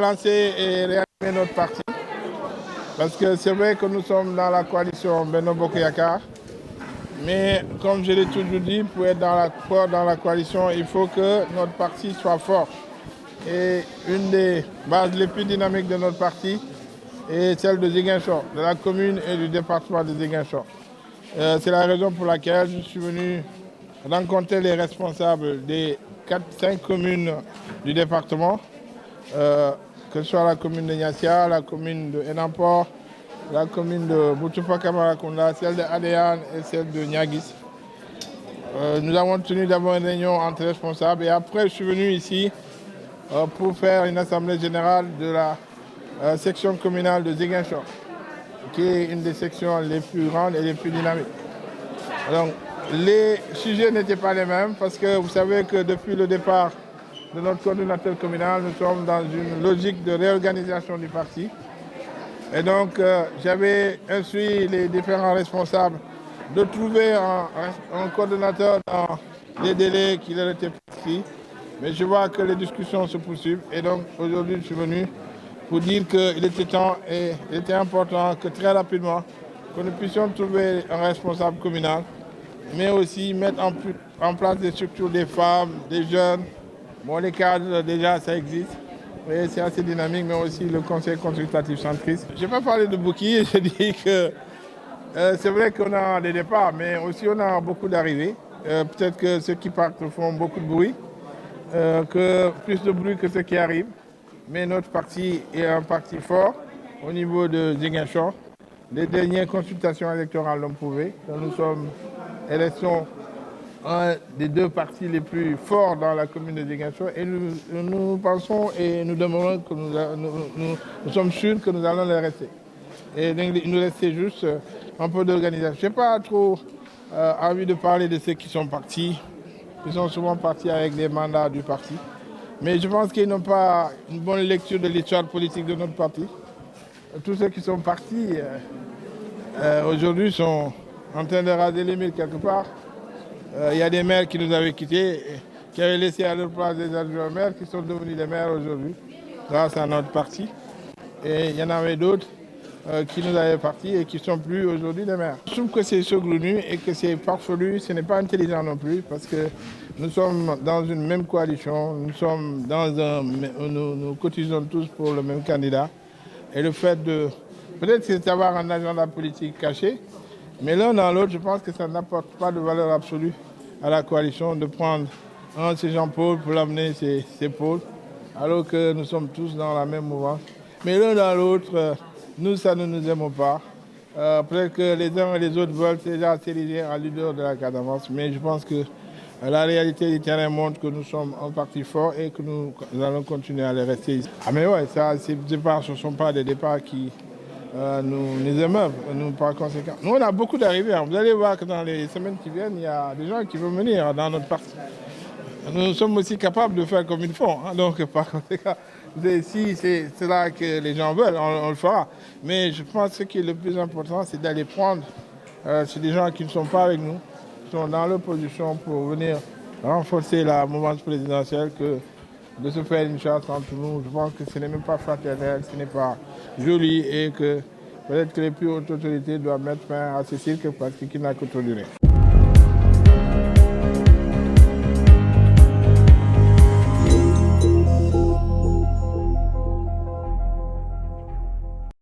relancer et réanimer notre parti. Parce que c'est vrai que nous sommes dans la coalition Benno Bokk Yakaar. Mais comme je l'ai toujours dit, pour être fort dans la coalition, il faut que notre parti soit fort. Et une des bases les plus dynamiques de notre parti est celle de Ziguinchor, de la commune et du département de Ziguinchor. C'est la raison pour laquelle je suis venu rencontrer les responsables des 4-5 communes du département, que ce soit la commune de Niassia, la commune de Enampor, la commune de Boutoupa Camaracounda, celle de Adéane et celle de Niaguis. Nous avons tenu d'abord une réunion entre responsables et après je suis venu ici pour faire une assemblée générale de la section communale de Ziguinchor, qui est une des sections les plus grandes et les plus dynamiques. Donc, les sujets n'étaient pas les mêmes parce que vous savez que depuis le départ de notre coordinateur communal, nous sommes dans une logique de réorganisation du parti. Et donc, j'avais instruit les différents responsables de trouver un coordonnateur dans les délais qui leur étaient prescrits. Mais je vois que les discussions se poursuivent. Et donc, aujourd'hui, je suis venu pour dire qu'il était temps et il était important que très rapidement, que nous puissions trouver un responsable communal, mais aussi mettre en place des structures des femmes, des jeunes. Bon, les cadres, déjà, ça existe. C'est assez dynamique, mais aussi le conseil consultatif centriste. Je n'ai pas parlé de Bouki, je dis que c'est vrai qu'on a des départs, mais aussi on a beaucoup d'arrivées. Peut-être que ceux qui partent font beaucoup de bruit, plus de bruit que ceux qui arrivent. Mais notre parti est un parti fort au niveau de Ziguinchor. Les dernières consultations électorales l'ont prouvé. Nous sommes élections un des deux partis les plus forts dans la commune de Ziguinchor et nous pensons et nous demandons que nous sommes sûrs que nous allons les rester. Et donc, il nous restait juste un peu d'organisation. Je n'ai pas trop envie de parler de ceux qui sont partis. Ils sont souvent partis avec des mandats du parti. Mais je pense qu'ils n'ont pas une bonne lecture de l'histoire politique de notre parti. Tous ceux qui sont partis aujourd'hui sont en train de raser les murs quelque part. Il y a des maires qui nous avaient quittés, qui avaient laissé à leur place des adjoints maires, qui sont devenus des maires aujourd'hui, grâce à notre parti. Et il y en avait d'autres qui nous avaient partis et qui ne sont plus aujourd'hui des maires. Je trouve que c'est saugrenu et que c'est farfelu, ce n'est pas intelligent non plus, parce que nous sommes dans une même coalition, nous cotisons tous pour le même candidat. Et le fait de, peut-être c'est d'avoir un agenda politique caché, mais l'un dans l'autre, je pense que ça n'apporte pas de valeur absolue à la coalition de prendre un de ces Jean-Paul pour l'amener ses Paul, alors que nous sommes tous dans la même mouvance. Mais l'un dans l'autre, nous, ça ne nous aimons pas. Peut-être que les uns et les autres veulent déjà s'ériger en leader de la Casamance, mais je pense que la réalité du terrain montre que nous sommes un parti fort et que nous allons continuer à les rester ici. Ah mais ouais, ces départs, ce ne sont pas des départs qui nous émeuvent, nous par conséquent. Nous, on a beaucoup d'arrivées. Vous allez voir que dans les semaines qui viennent, il y a des gens qui vont venir dans notre parti. Nous sommes aussi capables de faire comme ils font. Donc, par conséquent, si c'est cela que les gens veulent, on le fera. Mais je pense que ce qui est le plus important, c'est d'aller prendre c'est des gens qui ne sont pas avec nous, qui sont dans l'opposition pour venir renforcer la mouvance présidentielle, que de se faire une chasse entre nous. Je pense que ce n'est même pas fraternel, ce n'est pas joli et que peut-être que les plus hautes autorités doivent mettre fin à ce cirque parce qu'il n'a que trop duré.